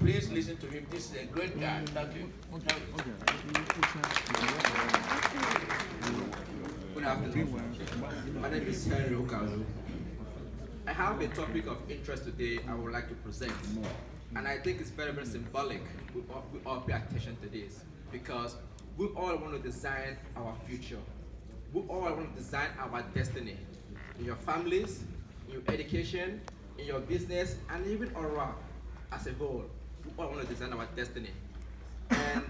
Please listen to him. This is a great guy. Thank you. Good afternoon. My name is Henry Okazu. I have a topic of interest today I would like to present. And I think it's very, very symbolic. We all pay attention to this because we all want to design our future. We all want to design our destiny. In your families, in your education, in your business, and even around as a whole. We all want to design our destiny. And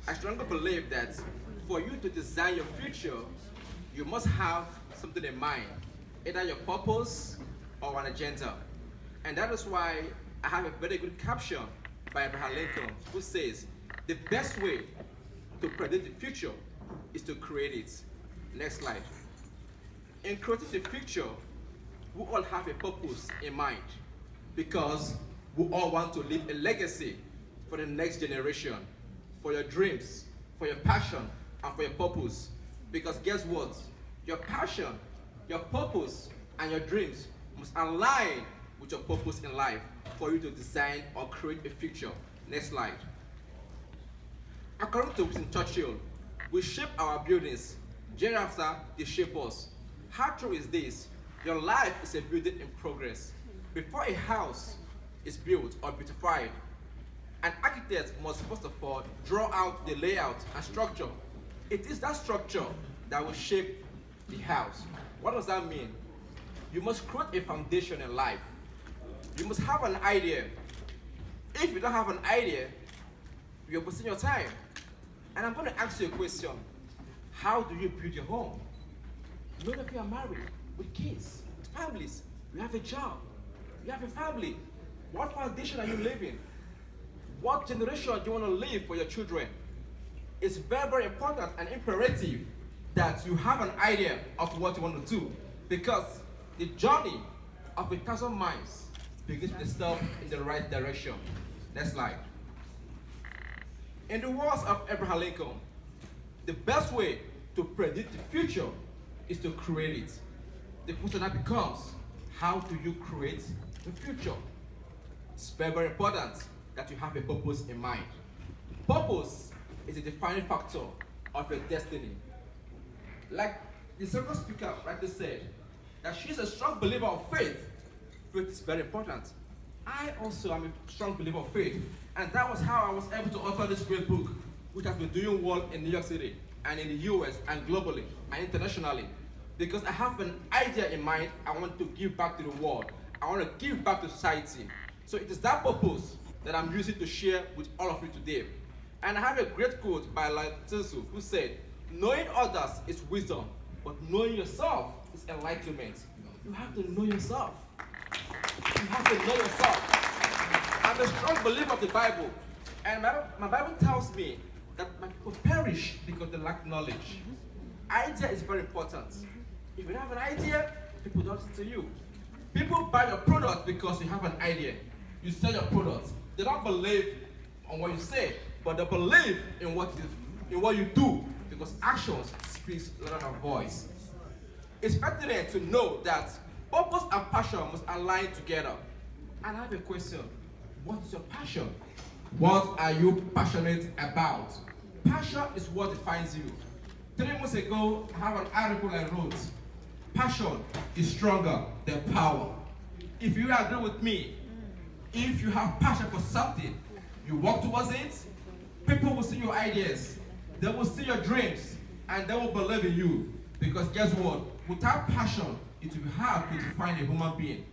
I strongly believe that for you to design your future, you must have something in mind, either your purpose or an agenda. And that is why I have a very good caption by Abraham Lincoln, who says, the best way to predict the future is to create it. Next slide. In creating the future, we all have a purpose in mind because we all want to leave a legacy for the next generation, for your dreams, for your passion, and for your purpose. Because guess what? Your passion, your purpose, and your dreams must align with your purpose in life for you to design or create a future. Next slide. According to Winston Churchill, we shape our buildings, thereafter they shape us. How true is this? Your life is a building in progress. Before a house is built or beautified, an architect must first of all draw out the layout and structure. It is that structure that will shape the house. What does that mean? You must create a foundation in life. You must have an idea. If you don't have an idea, you're wasting your time. And I'm going to ask you a question. How do you build your home? Many of you are married, with kids, with families. You have a job. You have a family. What foundation are you living? What generation do you want to leave for your children? It's very, very important and imperative that you have an idea of what you want to do, because the journey of 1,000 miles begins with itself in the right direction. Next slide. In the words of Abraham Lincoln, the best way to predict the future is to create it. The question that becomes, how do you create the future? It's very, very important that you have a purpose in mind. Purpose is a defining factor of your destiny. Like the second speaker rightly said, that she's a strong believer of faith. Faith is very important. I also am a strong believer of faith, and that was how I was able to author this great book, which has been doing well in New York City, and in the US, and globally, and internationally. Because I have an idea in mind, I want to give back to the world. I want to give back to society. So it is that purpose that I'm using to share with all of you today. And I have a great quote by Lao Tzu, who said, knowing others is wisdom, but knowing yourself is enlightenment. You have to know yourself. You have to know yourself. I'm a strong believer of the Bible. And my Bible tells me that my people perish because they lack knowledge. Idea is very important. If you have an idea, people don't listen to you. People buy your product because you have an idea. You sell your product. They don't believe on what you say, but they believe in what you do, because actions speaks louder than voice. It's pertinent to know that purpose and passion must align together. And I have a question. What is your passion? What are you passionate about? Passion is what defines you. 3 months ago, I have an article I wrote. Passion is stronger than power. If you agree with me, if you have passion for something, you work towards it, people will see your ideas, they will see your dreams, and they will believe in you. Because guess what? Without passion, it will be hard to define a human being.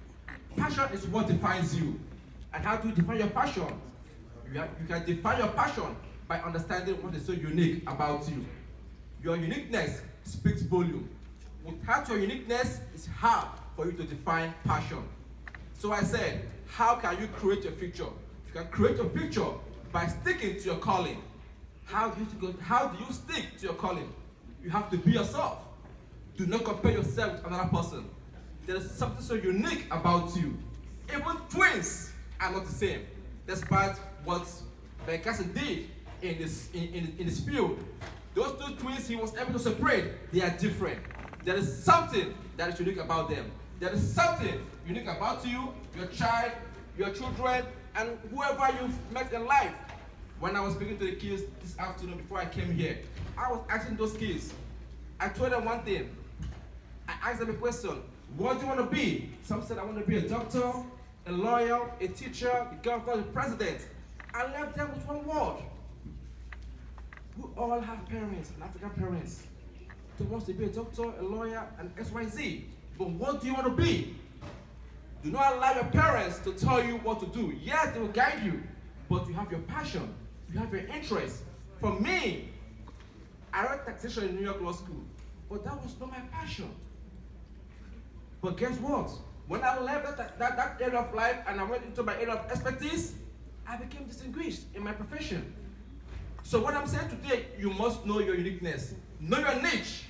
Passion is what defines you. And how do you define your passion? You can define your passion by understanding what is so unique about you. Your uniqueness speaks volume. Without your uniqueness, it's hard for you to define passion. So I said, how can you create your future? You can create your future by sticking to your calling. How do you stick to your calling? You have to be yourself. Do not compare yourself with another person. There is something so unique about you. Even twins are not the same, despite what Ben Carson did in this field. Those two twins he was able to separate, they are different. There is something that is unique about them. There is something unique about you, your child, your children, and whoever you've met in life. When I was speaking to the kids this afternoon before I came here, I was asking those kids. I told them one thing. I asked them a question. What do you want to be? Some said, I want to be a doctor, a lawyer, a teacher, the governor, the president. I left them with one word. We all have parents, and African parents. They want to be a doctor, a lawyer, and XYZ. But what do you want to be? Do not allow your parents to tell you what to do. Yes, they will guide you, but you have your passion, you have your interest. For me, I read taxation in New York Law School, but that was not my passion. But guess what? When I left that area of life and I went into my area of expertise, I became distinguished in my profession. So what I'm saying today, you must know your uniqueness. Know your niche.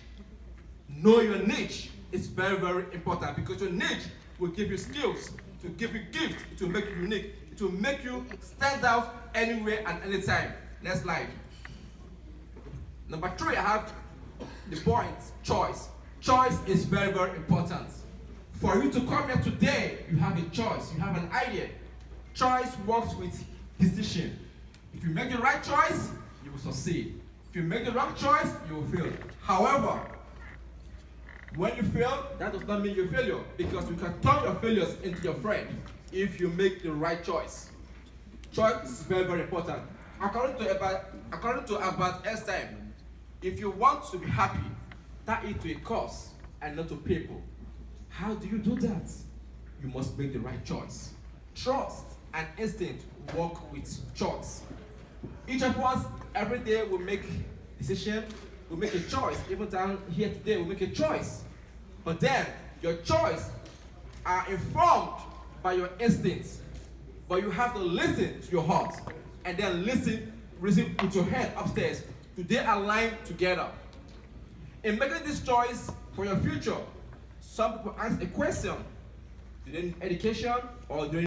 Know your niche is very, very important, because your niche will give you skills, to give you gifts, it will make you unique, it will make you stand out anywhere and anytime. Next slide. Number 3, I have the point, choice. Choice is very, very important. For you to come here today, you have a choice, you have an idea. Choice works with decision. If you make the right choice, you will succeed. If you make the wrong choice, you will fail. However, when you fail, that does not mean you're a failure, because you can turn your failures into your friend if you make the right choice. Choice is very, very important. According to Albert Einstein, if you want to be happy, tie it to a cause and not to people. How do you do that? You must make the right choice. Trust and instinct work with choice. Each of us, every day, will make a decision, will make a choice. Even down here today, we'll make a choice. But then, your choice are informed by your instincts. But you have to listen to your heart, and then listen with your head upstairs. Do they align together? In making this choice for your future, some people ask a question. Do they need education, or do they